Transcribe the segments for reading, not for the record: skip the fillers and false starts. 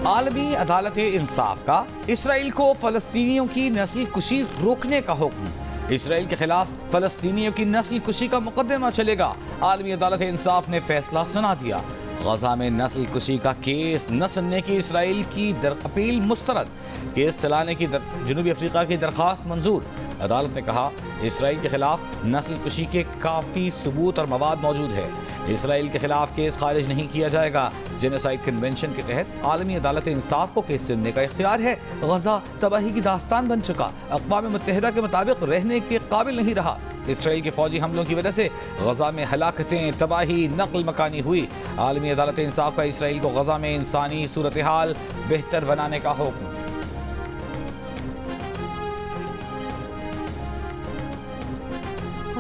आलमी अदालत इंसाफ का इसराइल को फलस्तीनियों की नस्ल कुशी रोकने का हुक्म। इसराइल के खिलाफ फलस्तीनियों की नस्ल कुशी का मुकदमा चलेगा। आलमी अदालत इंसाफ ने फैसला सुना दिया। गजा में नस्ल कुशी का केस न सुनने की इसराइल की अपील मुस्तरद। केस चलाने की जनूबी अफ्रीका की दरख्वास्त मंजूर। अदालत ने कहा इसराइल के खिलाफ नस्ल कुशी के काफ़ी सबूत और मवाद मौजूद है। इसराइल के खिलाफ केस खारिज नहीं किया जाएगा। जेनोसाइड कन्वेंशन के तहत आलमी अदालत इंसाफ को केस सुनने का इख्तियार है। गजा तबाही की दास्तान बन चुका, अक़वाम मुत्तहिदा के मुताबिक रहने के काबिल नहीं रहा। इसराइल के फौजी हमलों की वजह से गजा में हलाकतें, तबाही, नकल मकानी हुई। आलमी अदालत इंसाफ का इसराइल को गजा में इंसानी सूरत हाल बेहतर बनाने का हुक्म।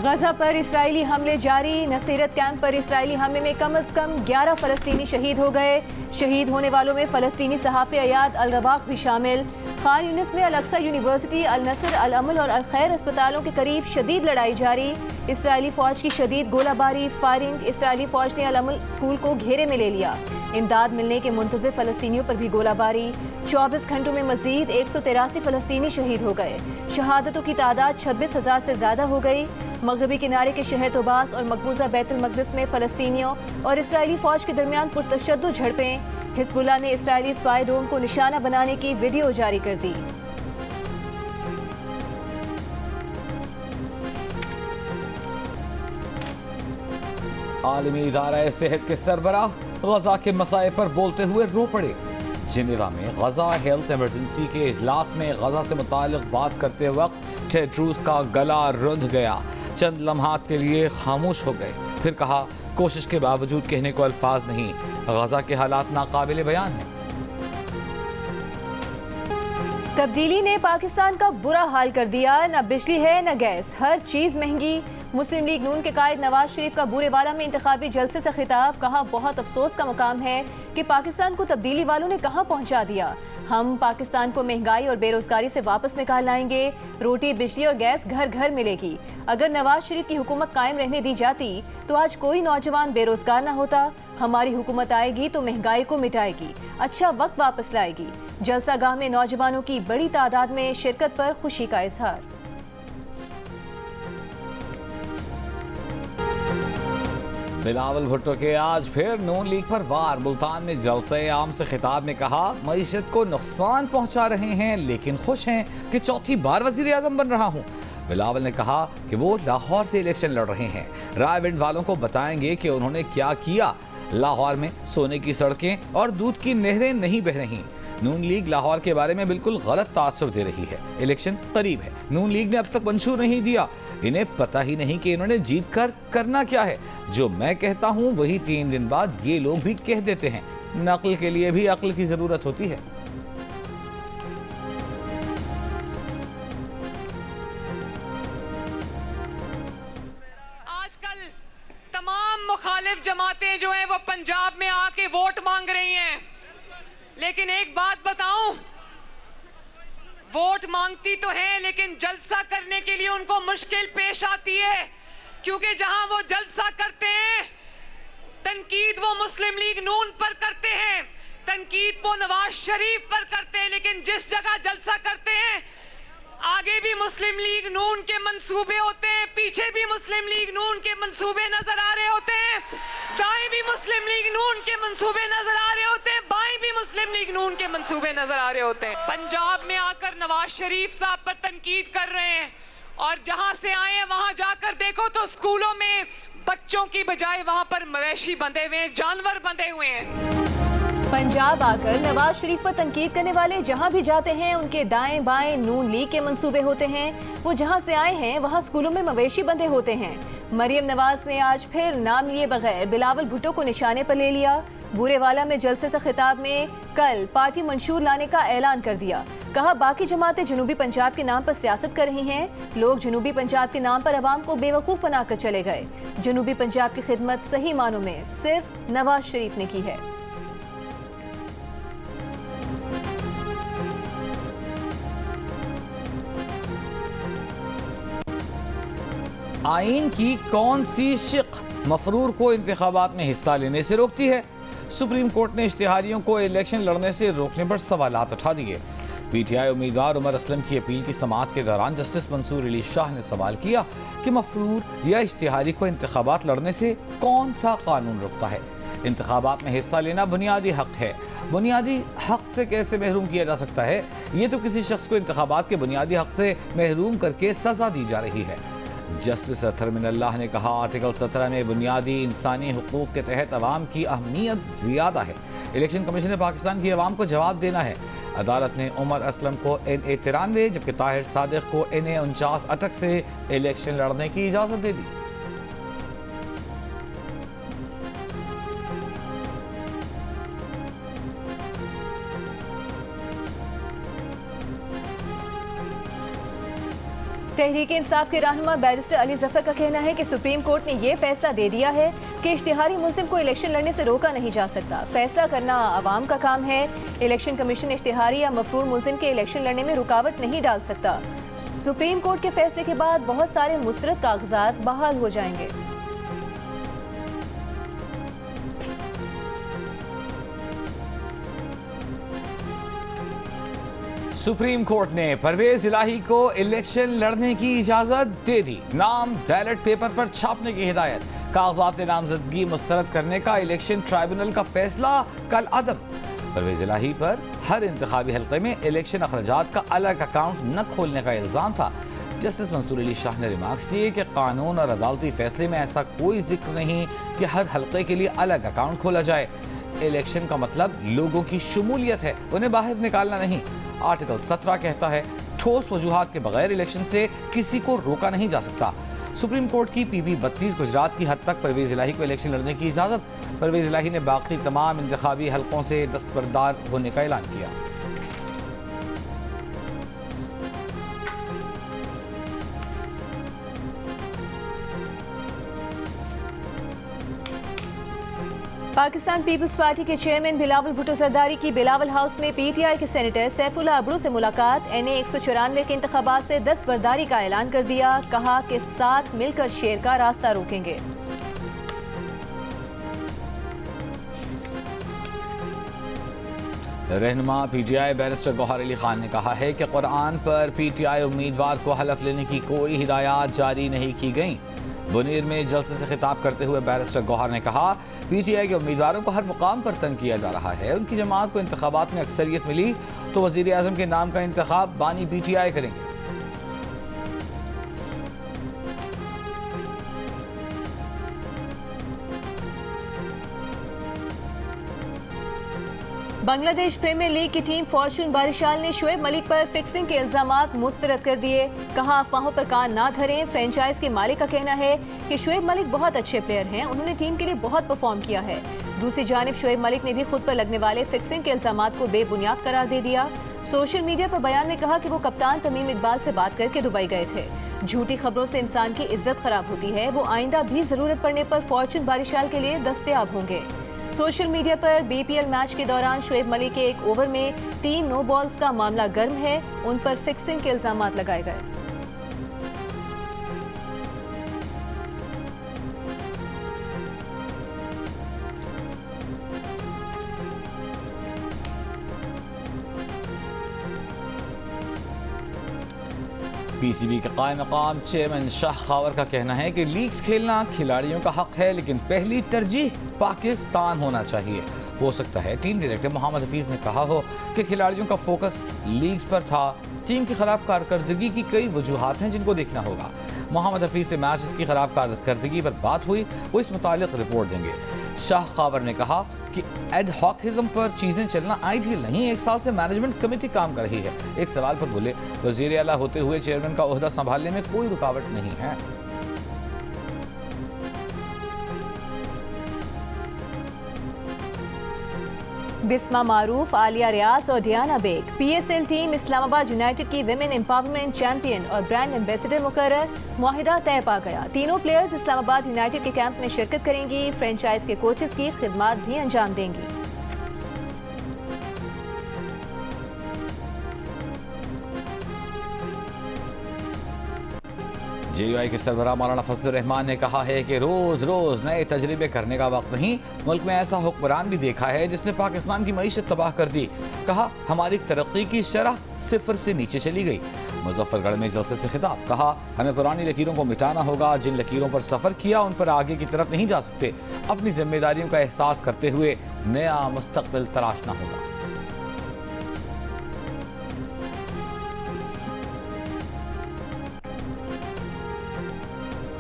गजा पर इसराइली हमले जारी। नसीरत कैंप पर इसराइली हमले में कम से कम 11 फलस्तीनी शहीद हो गए। शहीद होने वालों में फलस्तीनी सहाफ़ी अयाद अल रबाक भी शामिल। खान यूनिस में अल-अक्सा यूनिवर्सिटी, अल नसर, अल अमल और अल खैर अस्पतालों के करीब शदीद लड़ाई जारी। इसराइली फौज की शदीद गोलाबारी, फायरिंग। इसराइली फौज ने अल अमल स्कूल को घेरे में ले लिया। इमदाद मिलने के मुंतज़िर फलस्तीनियों पर भी गोलाबारी। 24 घंटों में मजीद 183 फलस्तीनी शहीद हो गए। शहादतों की तादाद 26,000 से ज़्यादा हो गई। मगरबी किनारे के शहर तोबास और मकबूजा बैतुल मक़दिस में फ़लस्तीनियों और इसराइली फ़ौज के दरमियान पुरतशद्दुद झड़पें। हिज़्बुल्लाह ने इसराइली स्पाई ड्रोन को निशाना बनाने की वीडियो जारी कर दी। आलमी इदारा सेहत के सरबराह गजा के मसाए पर बोलते हुए रो पड़े। जिनेवा में गजा हेल्थ इमरजेंसी के इजलास में गजा से मुताल्लिक़ बात करते वक्त टेड्रूस का गला रुंध गया। चंद लम्हात के लिए खामोश हो गए, फिर कहा कोशिश के बावजूद कहने को अल्फाज नहीं। गजा के हालात नाकाबिले बयान हैं। तब्दीली ने पाकिस्तान का बुरा हाल कर दिया। न बिजली है न गैस, हर चीज़ महंगी। मुस्लिम लीग नून के कायद नवाज शरीफ का बूरेवाला में इंतखाबी जलसे से खिताब। कहा बहुत अफसोस का मुकाम है कि पाकिस्तान को तब्दीली वालों ने कहां पहुंचा दिया। हम पाकिस्तान को महंगाई और बेरोजगारी से वापस निकाल लाएंगे। रोटी, बिजली और गैस घर घर मिलेगी। अगर नवाज शरीफ की हुकूमत कायम रहने दी जाती तो आज कोई नौजवान बेरोजगार ना होता। हमारी हुकूमत आएगी तो महंगाई को मिटाएगी, अच्छा वक्त वापस लाएगी। जलसा गाह में नौजवानों की बड़ी तादाद में शिरकत पर खुशी का इजहार। बिलावल भुट्टो के आज फिर नून लीग पर वार। मुल्तान में जलसे आम से खिताब में कहा मईशत को नुकसान पहुंचा रहे हैं लेकिन खुश हैं कि चौथी बार वजीर आजम बन रहा हूं। बिलावल ने कहा कि वो लाहौर से इलेक्शन लड़ रहे हैं। रायविंड वालों को बताएंगे कि उन्होंने क्या किया। लाहौर में सोने की सड़कें और दूध की नहरें नहीं बह रही। नून लीग लाहौर के बारे में बिल्कुल गलत तासुर दे रही है। इलेक्शन करीब है, नून लीग ने अब तक मंशूर नहीं दिया। इन्हें पता ही नहीं कि इन्होंने जीत कर करना क्या है। जो मैं कहता हूं वही 3 दिन बाद ये लोग भी कह देते हैं। नकल के लिए भी अक्ल की जरूरत होती है। आजकल तमाम मुखालिफ जमातें जो हैं वो पंजाब में आके वोट मांग रही हैं, लेकिन एक बात बताऊं, वोट मांगती तो हैं लेकिन जलसा करने के लिए उनको मुश्किल पेश आती है, क्योंकि जहां वो जलसा करते हैं तनकीद वो मुस्लिम लीग नून पर करते हैं, तनकीद वो नवाज शरीफ पर करते हैं, लेकिन जिस जगह जलसा करते हैं आगे भी मुस्लिम लीग नून के मंसूबे होते हैं, पीछे भी मुस्लिम लीग नून के मंसूबे नजर आ रहे होते हैं, दाएं भी मुस्लिम लीग नून के मंसूबे नजर आ रहे होते हैं, बाएं भी मुस्लिम लीग नून के मंसूबे नजर आ रहे होते हैं। पंजाब में आकर नवाज शरीफ साहब पर तनकीद कर रहे हैं और जहां से आए हैं वहां जाकर देखो तो स्कूलों में बच्चों की बजाय वहां पर मवेशी बंधे हुए हैं, जानवर बंधे हुए हैं। पंजाब आकर नवाज शरीफ पर तनकीद करने वाले जहां भी जाते हैं उनके दाएं बाएं नून लीग के मंसूबे होते हैं। वो जहां से आए हैं वहां स्कूलों में मवेशी बंधे होते हैं। मरियम नवाज ने आज फिर नाम लिए बगैर बिलावल भुट्टो को निशाने पर ले लिया। बूरेवाला में जलसे से खिताब में कल पार्टी मंशूर लाने का ऐलान कर दिया। कहा बाकी जमातें जनूबी पंजाब के नाम पर सियासत कर रही हैं। लोग जनूबी पंजाब के नाम पर अवाम को बेवकूफ़ बनाकर चले गए। जनूबी पंजाब की खिदमत सही मानों में सिर्फ नवाज शरीफ ने की है। आईन की कौन सी शिक मफरूर को इंतखाबात में हिस्सा लेने से रोकती है? सुप्रीम कोर्ट ने इश्तिहारियों को इलेक्शन लड़ने से रोकने पर सवालात उठा दिए। पीटीआई उम्मीदवार उमर असलम की अपील की समाअत के दौरान जस्टिस मंसूर अली शाह ने सवाल किया कि मफरूर या इश्तिहारी को इंतखाबात लड़ने से कौन सा कानून रोकता है। इंतखाबात में हिस्सा लेना बुनियादी हक है, बुनियादी हक से कैसे महरूम किया जा सकता है? ये तो किसी शख्स को इंतखाबात के बुनियादी हक से महरूम करके सजा दी जा रही है। जस्टिस अतहर मिनल्लाह ने कहा, आर्टिकल 17 में बुनियादी इंसानी हुकूक के तहत अवाम की अहमियत ज़्यादा है। इलेक्शन कमीशन ने पाकिस्तान की अवाम को जवाब देना है। अदालत ने उमर असलम को NA 93 जबकि ताहिर सादिक को NA 49 अटक से इलेक्शन लड़ने की इजाज़त दे दी। तहरीक इंसाफ के रहनुमा बैरिस्टर अली जफर का कहना है कि सुप्रीम कोर्ट ने यह फैसला दे दिया है कि इश्तिहारी मुल्जिम को इलेक्शन लड़ने से रोका नहीं जा सकता। फैसला करना अवाम का काम है। इलेक्शन कमीशन इश्तिहारी या मफरूर मुल्जिम के इलेक्शन लड़ने में रुकावट नहीं डाल सकता। सुप्रीम कोर्ट के फैसले के बाद बहुत सारे मुस्तरद कागजात बहाल हो जाएंगे। सुप्रीम कोर्ट ने परवेज इलाही को इलेक्शन लड़ने की इजाजत दे दी। नाम बैलेट पेपर पर छापने की हिदायत। कागजात नामजदगी मुस्तरद करने का इलेक्शन ट्राइब्यूनल का फैसला कल अदम। परवेज इलाही पर हर इंतखाबी हल्के में इलेक्शन अखराजात का अलग अकाउंट न खोलने का इल्जाम था। जस्टिस मंसूर अली शाह ने रिमार्क्स दिए कि कानून और अदालती फैसले में ऐसा कोई जिक्र नहीं कि हर हल्के के लिए अलग अकाउंट खोला जाए। इलेक्शन का मतलब लोगों की शमूलियत है, उन्हें बाहर निकालना नहीं। आर्टिकल 17 कहता है ठोस वजूहात के बगैर इलेक्शन से किसी को रोका नहीं जा सकता। सुप्रीम कोर्ट की PB 32 गुजरात की हद तक परवेज इलाही को इलेक्शन लड़ने की इजाजत। परवेज इलाही ने बाकी तमाम इंतखाबी हलकों से दस्तबरदार होने का ऐलान किया। पाकिस्तान पीपल्स पार्टी के चेयरमैन बिलावल भुट्टो जरदारी की बिलावल हाउस में PTI के सेनेटर सैफुल्लाह अबरू से मुलाकात। NA 194 के इंतखाबात से दस्तबरदारी का ऐलान कर दिया। कहा कि साथ मिलकर शेर का रास्ता रोकेंगे। रहनुमा PTI बैरिस्टर गौहर अली खान ने कहा है कि कुरान पर PTI उम्मीदवार को हलफ लेने की कोई हिदायत जारी नहीं की गई। बुनीर में जलसे से खिताब करते हुए बैरिस्टर गौहर ने कहा, PTI के उम्मीदवारों को हर मुकाम पर तंग किया जा रहा है। उनकी जमात को इंतखाबात में अक्सरियत मिली तो वज़ीर आज़म के नाम का इंतखाब बानी PTI करेंगे। बांग्लादेश प्रीमियर लीग की टीम फॉर्चून बारिशाल ने शोएब मलिक पर फिक्सिंग के इल्जामात मुस्तरद कर दिए। कहा, अफवाहों पर कान ना धरें। फ्रेंचाइज के मालिक का कहना है कि शोएब मलिक बहुत अच्छे प्लेयर हैं, उन्होंने टीम के लिए बहुत परफॉर्म किया है। दूसरी जानिब शोएब मलिक ने भी खुद पर लगने वाले फिक्सिंग के इल्जामात को बेबुनियाद करार दे दिया। सोशल मीडिया पर बयान में कहा कि वो कप्तान तमीम इकबाल से बात करके दुबई गए थे। झूठी खबरों से इंसान की इज्जत खराब होती है। वो आइंदा भी जरूरत पड़ने पर फॉर्चून बारिशाल के लिए दस्तयाब होंगे। सोशल मीडिया पर BPL मैच के दौरान शोएब मलिक के एक ओवर में 3 नो बॉल्स का मामला गर्म है। उन पर फिक्सिंग के इल्जामात लगाए गए। PCB के कायम मकाम चेयरमैन शाह खावर का कहना है कि लीग्स खेलना खिलाड़ियों का हक है, लेकिन पहली तरजीह पाकिस्तान होना चाहिए। हो सकता है टीम डायरेक्टर मोहम्मद हफीज ने कहा हो कि खिलाड़ियों का फोकस लीग्स पर था। टीम की खराब कारकर्दगी की कई वजूहात हैं जिनको देखना होगा। मोहम्मद हफीज से मैचेस की खराब कारकर्दगी पर बात हुई, वो इस मुतालिक रिपोर्ट देंगे। शाह खावर ने कहा कि एडहॉकिज्म पर चीजें चलना आइडियल नहीं। 1 साल से मैनेजमेंट कमेटी काम कर रही है। एक सवाल पर बोले, वजीर आला होते हुए चेयरमैन का ओहदा संभालने में कोई रुकावट नहीं है। बिस्मा मारूफ, आलिया रियाज और Diana Baig. PSL team Islamabad United की विमेन एम्पावरमेंट चैंपियन और ब्रांड एम्बेसडर मुकर्रर। मुआहिदा तय पा गया। तीनों प्लेयर्स इस्लामाबाद यूनाइटेड के कैंप में शिरकत करेंगी। फ्रेंचाइज के कोचेस की खिदमात भी अंजाम देंगी। JUI के सरबराह मौलाना फजलुर रहमान ने कहा है कि रोज रोज नए तजर्बे करने का वक्त नहीं। मुल्क में ऐसा हुक्मरान भी देखा है जिसने पाकिस्तान की मईशत तबाह कर दी। कहा हमारी तरक्की की शरह सिफर से नीचे चली गई। मुजफ्फरगढ़ में जलसे से खिताब। कहा हमें पुरानी लकीरों को मिटाना होगा। जिन लकीरों पर सफर किया उन पर आगे की तरफ नहीं जा सकते। अपनी जिम्मेदारियों का एहसास करते हुए नया मुस्तकबिल तराशना होगा।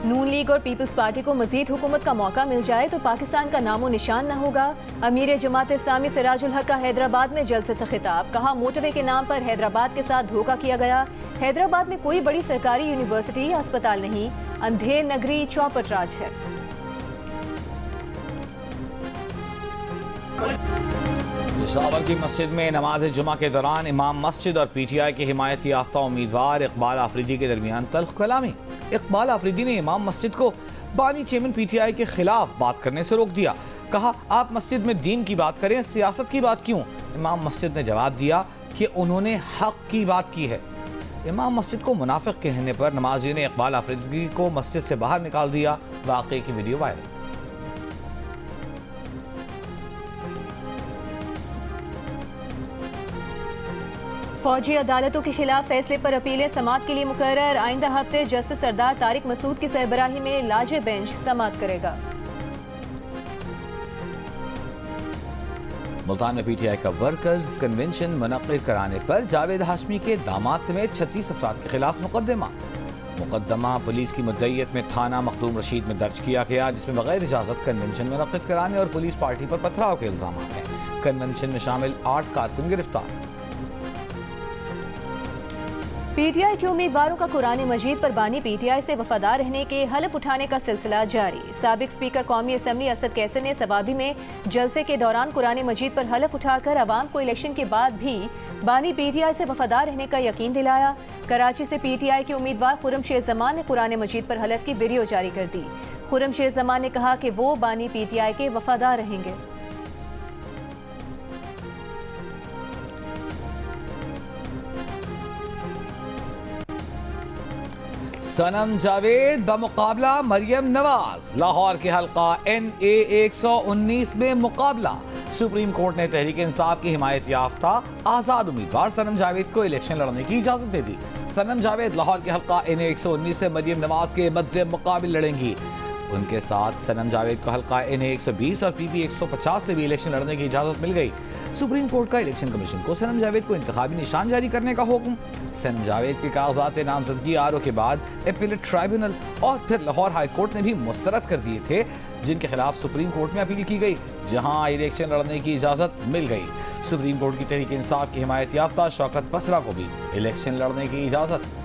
नून लीग और पीपल्स पार्टी को मजीद हुकूमत का मौका मिल जाए तो पाकिस्तान का नामो निशान न होगा। अमीर जमात इस्लामी सिराजुल हक का हैदराबाद में जलसे से खिताब। कहा मोटरवे के नाम पर हैदराबाद के साथ धोखा किया गया। हैदराबाद में कोई बड़ी सरकारी यूनिवर्सिटी या अस्पताल नहीं, अंधेर नगरी चौपट राज है। पेशावर की मस्जिद में नमाज जुमा के दौरान इमाम मस्जिद और PTI के हिमायत याफ्ता उम्मीदवार इकबाल आफरीदी के दरमियान तल्ख कलामी। इकबाल आफरीदी ने इमाम मस्जिद को बानी चेयरमैन PTI के खिलाफ बात करने से रोक दिया। कहा आप मस्जिद में दीन की बात करें, सियासत की बात क्यों। इमाम मस्जिद ने जवाब दिया कि उन्होंने हक की बात की है। इमाम मस्जिद को मुनाफिक कहने पर नमाजियों ने इकबाल आफरीदी को मस्जिद से बाहर निकाल दिया। वाकई की वीडियो वायरल। फौजी अदालतों के खिलाफ फैसले पर अपीलें समाअत के लिए मुकर्रर। आइंदा हफ्ते जस्टिस सरदार तारिक मसूद की सरबराही में लाजे बेंच समाअत करेगा। मुल्तान में PTI का वर्कर्स कन्वेंशन मुनक्किद कराने पर जावेद हाशमी के दामाद समेत 36 अफराद के खिलाफ मुकदमा पुलिस की मुद्दईयत में थाना मखदूम रशीद में दर्ज किया गया, जिसमें बगैर इजाजत कन्वेंशन मुनक्किद कराने और पुलिस पार्टी पर पथराव के इल्जाम हैं। कन्वेंशन में शामिल 8 कारकुन गिरफ्तार। PTI के उम्मीदवारों का कुरान मजीद पर बानी PTI से वफादार रहने के हलफ उठाने का सिलसिला जारी। साबिक स्पीकर कौमी असम्बली असद कैसर ने सवाबी में जलसे के दौरान कुरान मजीद पर हलफ उठाकर अवाम को इलेक्शन के बाद भी बानी PTI से वफादार रहने का यकीन दिलाया। कराची से PTI के उम्मीदवार खुर्रम शेर जमान ने कुरान मजीद पर हलफ की वीडियो जारी कर दी। खुर्रम शेर जमान ने कहा कि वो बानी PTI के वफादार रहेंगे। सनम जावेद बमुकाबला मरियम नवाज। लाहौर के हल्का NA 119 में मुकाबला। सुप्रीम कोर्ट ने तहरीक इंसाफ की हिमायत याफ्ता आजाद उम्मीदवार सनम जावेद को इलेक्शन लड़ने की इजाजत दे दी। सनम जावेद लाहौर के हल्का NA 119 से मरियम नवाज के मध्य मुकाबले लड़ेंगी। उनके साथ सनम जावेद को हल्का NA 120 और PP 150 से भी इलेक्शन लड़ने की इजाजत मिल गई। सुप्रीम कोर्ट का इलेक्शन कमीशन को सनम जावेद को इंतखाबी निशान जारी करने का हुक्म। सनम जावेद के कागजात नामजदगी RO के बाद अपीलेट ट्राइब्यूनल और फिर लाहौर हाई कोर्ट ने भी मुस्तरद कर दिए थे, जिनके खिलाफ सुप्रीम कोर्ट में अपील की गई, जहां इलेक्शन लड़ने की इजाजत मिल गई। सुप्रीम कोर्ट की तहरीक इंसाफ की हिमायत याफ्ता शौकत बसरा को भी इलेक्शन लड़ने की इजाजत।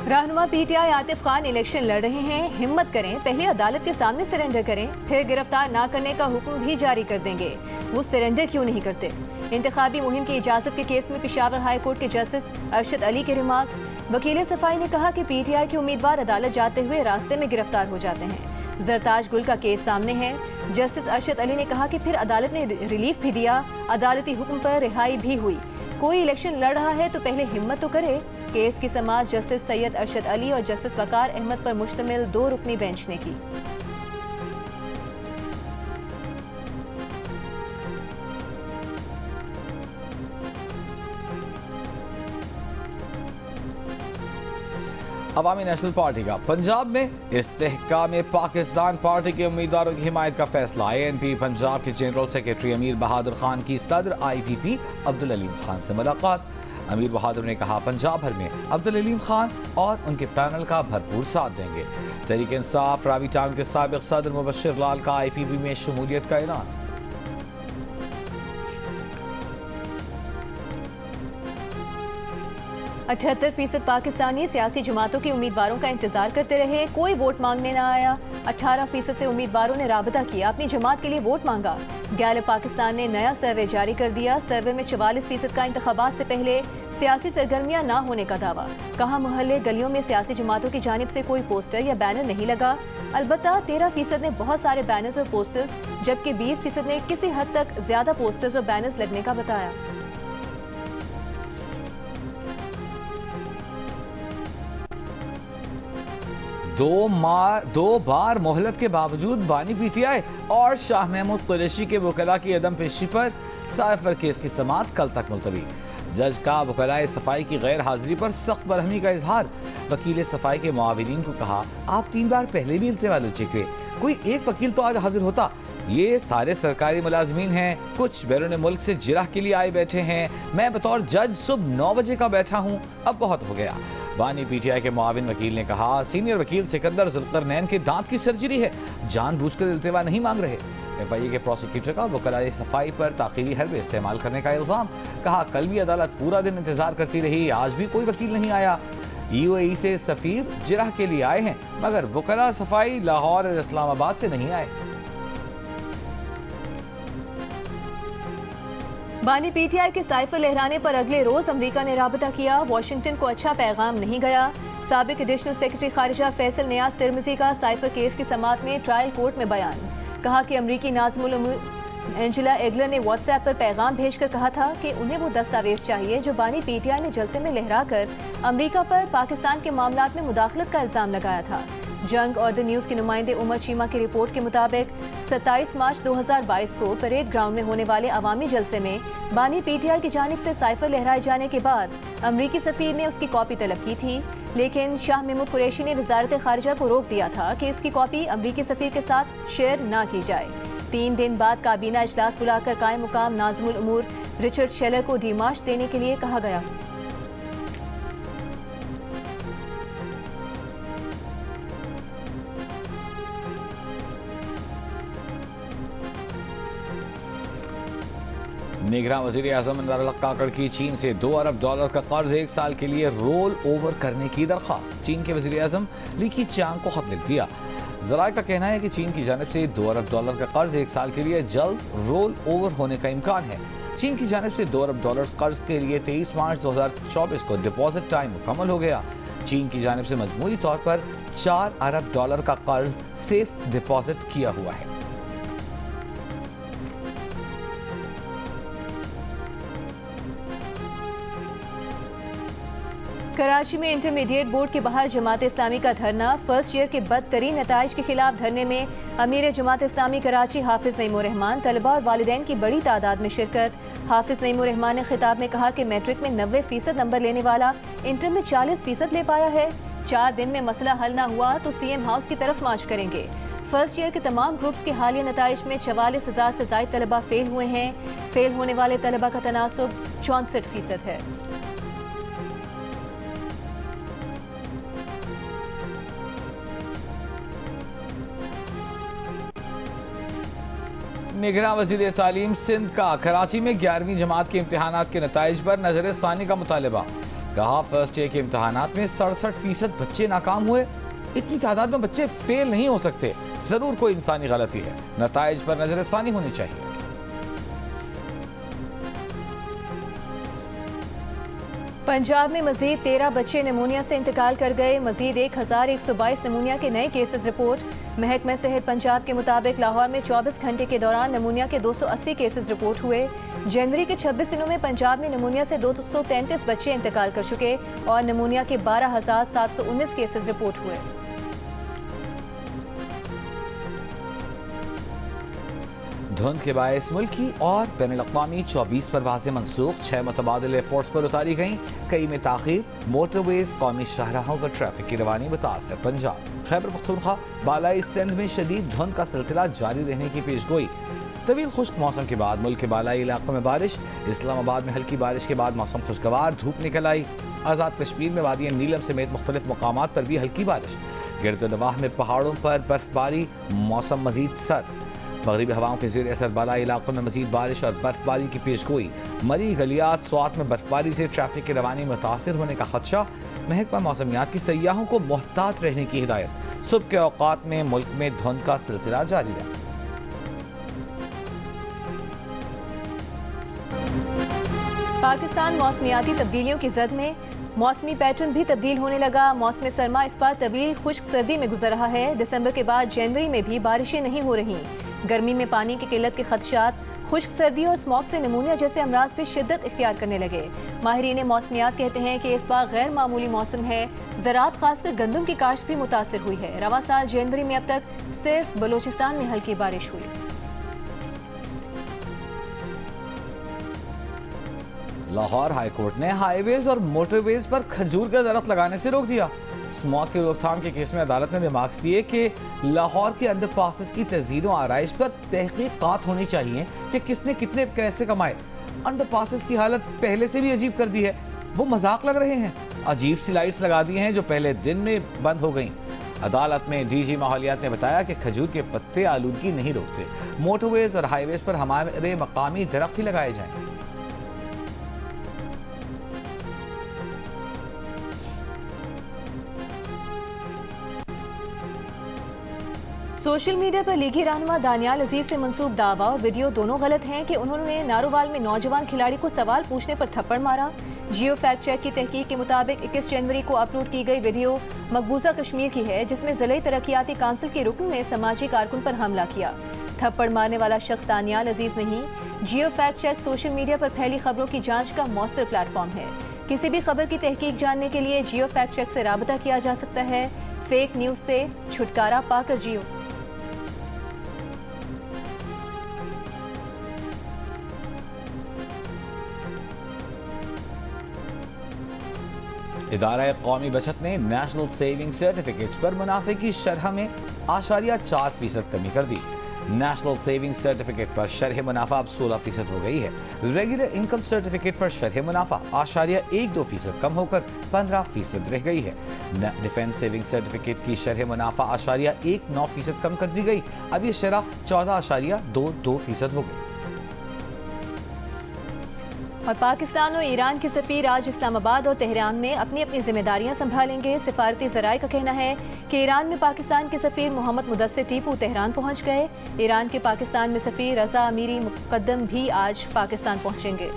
रहनुमा PTI आतिफ खान इलेक्शन लड़ रहे हैं। हिम्मत करें, पहले अदालत के सामने सरेंडर करें, फिर गिरफ्तार ना करने का हुक्म भी जारी कर देंगे। वो सरेंडर क्यों नहीं करते। इंतखाबी मुहिम की इजाजत के केस में पेशावर हाई कोर्ट के जस्टिस अरशद अली के रिमार्क्स। वकील सफाई ने कहा कि PTI के उम्मीदवार अदालत जाते हुए रास्ते में गिरफ्तार हो जाते हैं। जरताज गुल का केस सामने है। जस्टिस अरशद अली ने कहा कि फिर अदालत ने रिलीफ भी दिया, अदालती हुक्म पर रिहाई भी हुई। कोई इलेक्शन लड़ रहा है तो पहले हिम्मत तो करे। केस की समाअत जस्टिस सैयद अरशद अली और जस्टिस वकार अहमद पर मुश्तमिल 2 रुकनी बेंच ने की। अवामी नेशनल पार्टी का पंजाब में इस्तेहकाम पाकिस्तान पार्टी के उम्मीदवारों की हिमायत का फैसला। ANP पंजाब के जनरल सेक्रेटरी अमीर बहादुर खान की सदर IPP अब्दुल अलीम खान से मुलाकात। अमीर बहादुर ने कहा पंजाब भर में अब्दुल अलीम खान और उनके पैनल का भरपूर साथ देंगे। तहरीक इंसाफ रावी टाउन के साबिक सदर मुबश्शिर लाल का IPP में शमूलियत का ऐलान। 78% पाकिस्तानी सियासी जमातों के उम्मीदवारों का इंतजार करते रहे, कोई वोट मांगने न आया। 18% से उम्मीदवारों ने राबता किया, अपनी जमात के लिए वोट मांगा। गैलप पाकिस्तान ने नया सर्वे जारी कर दिया। सर्वे में 44% का इंतखाबात से पहले सियासी सरगर्मियां न होने का दावा। कहा मोहल्ले गलियों में सियासी जमातों की जानिब से कोई पोस्टर या बैनर नहीं लगा। अलबत्ता 13% ने बहुत सारे बैनर्स और पोस्टर्स, जबकि 20% ने किसी हद तक ज्यादा पोस्टर्स और बैनर्स लगने का बताया। दो बार मोहलत के बावजूद बानी पीटीआई और शाह महमूद कुरैशी के वकला की अदम पेशी पर साइफर केस की समाअत कल तक मुलतवी। जज का वकलाए सफाई की गैर हाजिरी पर सख्त बरहमी का इजहार। वकील सफाई के मुआविनीन को कहा, आप 3 बार पहले भी इल्तिवा चुके, कोई एक वकील तो आज हाजिर होता। ये सारे सरकारी मुलाजमीन हैं, कुछ बैरून मुल्क से जिरह के लिए आए बैठे हैं। मैं बतौर जज सुबह 9 बजे का बैठा हूँ, अब बहुत हो गया। बानी पीटीआई के मुआविन वकील ने कहा, सीनियर वकील सिकंदर जुल्करनैन के दांत की सर्जरी है, जानबूझकर इल्तिवा नहीं मांग रहे। एफआईए के प्रोसिक्यूटर का वकलाए सफाई पर ताखीरी हरबे इस्तेमाल करने का इल्जाम। कहा, कल भी अदालत पूरा दिन इंतजार करती रही, आज भी कोई वकील नहीं आया। यूएई से सफीर जिरह के लिए आए हैं, मगर वकला सफाई लाहौर और इस्लामाबाद से नहीं आए। बानी पीटीआई के साइफर लहराने पर अगले रोज अमेरिका ने राबता किया। वाशिंगटन को अच्छा पैगाम नहीं गया। साबिक एडिशनल सेक्रेटरी खारिजा फैसल नियाज तिरमिजी का साइफर केस की समाअत में ट्रायल कोर्ट में बयान। कहा कि अमरीकी नाज़िमुल उमूर एंजेला एगलर ने व्हाट्सएप पर पैगाम भेजकर कहा था कि उन्हें वो दस्तावेज चाहिए जो बानी पीटीआई ने जलसे में लहराकर अमरीका पर पाकिस्तान के मामलात में मुदाखलत का इल्जाम लगाया था। जंग और द न्यूज़ के नुमाइंदे उमर चीमा की रिपोर्ट के मुताबिक 27 मार्च 2022 को परेड ग्राउंड में होने वाले अवामी जलसे में बानी पीटीआई की जानिब से साइफर लहराए जाने के बाद अमरीकी सफीर ने उसकी कॉपी तलब की थी, लेकिन शाह महमूद कुरैशी ने वजारत खारिजा को रोक दिया था कि इसकी कॉपी अमरीकी सफीर के साथ शेयर ना की जाए। 3 दिन बाद काबीना इजलास बुलाकर कायम मुकाम नाज़िमुल उमूर रिचर्ड शेलर को डिमार्च देने के लिए कहा गया। निगरान वज़ीर आज़म अनवर अल हक काकड़ की चीन से $2 अरब का कर्ज 1 साल के लिए रोल ओवर करने की दरख्वास्त। चीन के वज़ीर आज़म ली कीचांग को खत लिख दिया। ज़राए का कहना है कि चीन की जानिब से $2 अरब का कर्ज 1 साल के लिए जल्द रोल ओवर होने का इम्कान है। चीन की जानिब से $2 अरब कर्ज के लिए 23 मार्च 2024 को डिपॉजिट टाइम मुकम्मल हो गया। चीन की जानिब से मजमूई तौर पर $4 अरब का कर्ज सेफ डिपॉजिट किया हुआ है। कराची में इंटरमीडिएट बोर्ड के बाहर जमात इस्लामी का धरना। फर्स्ट ईयर के बदतरीन नताइज के खिलाफ धरने में अमीर जमात इस्लामी कराची हाफिज नईमुर रहमान, तलबा और वालिदैन की बड़ी तादाद में शिरकत। हाफिज नईमुर रहमान ने खिताब में कहा कि मैट्रिक में 90% नंबर लेने वाला इंटर में 40% ले पाया है। 4 दिन में मसला हल ना हुआ तो सीएम हाउस की तरफ मार्च करेंगे। फर्स्ट ईयर के तमाम ग्रुप्स के हालिया नताइज में 44,000 से ज्यादा तलबा फेल हुए हैं। फेल होने वाले तलबा का तनासुब 64% है। निगरान वज़ीर तालीम सिंध का कराची में 11वीं जमात के इम्तहानात के नताइज पर नजर सानी का मुतालबा। कहा, फर्स्ट ईयर के इम्तहानात में 67% बच्चे नाकाम हुए। इतनी तादाद में बच्चे फेल नहीं हो सकते, जरूर कोई इंसानी गलती है। नताइज पर नजर सानी होनी चाहिए। पंजाब में मजीद 13 बच्चे नमूनिया से इंतकाल कर गए। मजीद 1122 नमूनिया के नए केसेस रिपोर्ट। महकमा सेहत पंजाब के मुताबिक लाहौर में 24 घंटे के दौरान नमूनिया के 280 केसेस रिपोर्ट हुए। जनवरी के 26 दिनों में पंजाब में नमूनिया से 233 बच्चे इंतकाल कर चुके और नमूनिया के 12,719 केसेस रिपोर्ट हुए। धुंध के बायस मुल्की और बैनुल-अक़वामी 24 परवाज़ें मनसूख, 6 मुतबादिल एयरपोर्ट्स पर उतारी गईं। कई में ताख़ीर। मोटरवेज, कौमी शाहराहों पर ट्रैफिक की रवानी मुतासर। पंजाब, खैबर पख्तूनख्वा, बालाई सिंध में शदीद धुंध का सिलसिला जारी रहने की पेशगोई। तवील खुश्क मौसम के बाद मुल्क के बालाई इलाकों में बारिश। इस्लामाबाद में हल्की बारिश के बाद मौसम खुशगवार, धूप निकल आई। आज़ाद कश्मीर में वादी नीलम समेत मुख्तलिफ मकामात पर भी हल्की बारिश। गिरदोनवाह में पहाड़ों पर बर्फबारी, मौसम मजीद सर्द। मगरबी हवाओं के ज़ेर असर बालाई इलाकों में मजीद बारिश और बर्फबारी की पेशगोई। मरी गलियात स्वात में बर्फबारी से ट्रैफिक की रवानी मुतासिर होने का खदशा। महकमा मौसमियात की सयाहों को मोहतात रहने की हिदायत। सुबह के औकात में मुल्क में धुंध का सिलसिला जारी रहा। पाकिस्तान मौसमियाती तब्दीलियों की जद में मौसमी पैटर्न भी तब्दील होने लगा। मौसम सरमा इस बार तवील खुश्क सर्दी में गुजर रहा है। दिसंबर के बाद जनवरी में भी बारिशें नहीं हो रही। गर्मी में पानी की किल्लत के खदशात, खुश्क सर्दी और स्मॉग से निमोनिया जैसे अमराज पे शिद्दत इख्तियार करने लगे। माहिरीन मौसमियात कहते हैं कि इस बार गैर मामूली मौसम है। ज़राअत खासकर गंदम की काश्त भी मुतासर हुई है। रवा साल जनवरी में अब तक सिर्फ बलोचिस्तान में हल्की बारिश हुई। लाहौर हाई कोर्ट ने हाईवेज और मोटरवेज पर खजूर का दरख्त लगाने से रोक दिया। स्मॉग की रोकथाम के केस में अदालत ने रिमार्क्स दिए कि लाहौर के अंडरपासेस की तज़ीद व आराइश पर तहकीकात होनी चाहिए कि किसने कितने पैसे कमाए। अंडरपासेस की हालत पहले से भी अजीब कर दी है, वो मजाक लग रहे हैं। अजीब सी लाइट्स लगा दी हैं जो पहले दिन में बंद हो गई। अदालत में डीजी माहौलियात ने बताया कि खजूर के पत्ते आलूदगी नहीं रोकते। मोटरवेज और हाईवेज पर हमारे मकामी दरख्त ही लगाए जाएं। सोशल मीडिया पर लीगी रहनुमा दानियाल अजीज से मंसूब दावा और वीडियो दोनों गलत हैं कि उन्होंने नारोवाल में नौजवान खिलाड़ी को सवाल पूछने पर थप्पड़ मारा। जियो फैक्ट चेक की तहकीक के मुताबिक 21 जनवरी को अपलोड की गई वीडियो मकबूजा कश्मीर की है, जिसमें ज़िले तरक्याती काउंसिल के रुकन ने समाजी कारकुन पर हमला किया। थप्पड़ मारने वाला शख्स दानियाल अजीज नहीं। जियो फैक्ट चेक सोशल मीडिया पर फैली खबरों की जाँच का मौसर प्लेटफॉर्म है। किसी भी खबर की तहकीक जानने के लिए जियो फैक्ट चेक से राबता किया जा सकता है। फेक न्यूज़ से छुटकारा पाकर जियो। इदारा कौमी बचत ने नेशनल सेविंग सर्टिफिकेट पर मुनाफे की शरह में 8.4% कमी कर दी। नेशनल सेविंग सर्टिफिकेट पर शरह मुनाफा अब 16% हो गई है। रेगुलर इनकम सर्टिफिकेट पर शरह मुनाफा 8.12% कम होकर 15% रह गई है। डिफेंस सेविंग सर्टिफिकेट की शरह मुनाफा 8.19% कम कर दी गई। अब ये शरह 14.22% हो गई। और पाकिस्तान और ईरान के सफ़ीर आज इस्लामाबाद और तेहरान में अपनी अपनी जिम्मेदारियां संभालेंगे। सिफारती ज़राए का कहना है कि ईरान में पाकिस्तान के सफ़ीर मोहम्मद मुदस्सिर टीपू तेहरान पहुंच गए। ईरान के पाकिस्तान में सफ़ीर रज़ा अमीरी मुक़द्दम भी आज पाकिस्तान पहुंचेंगे।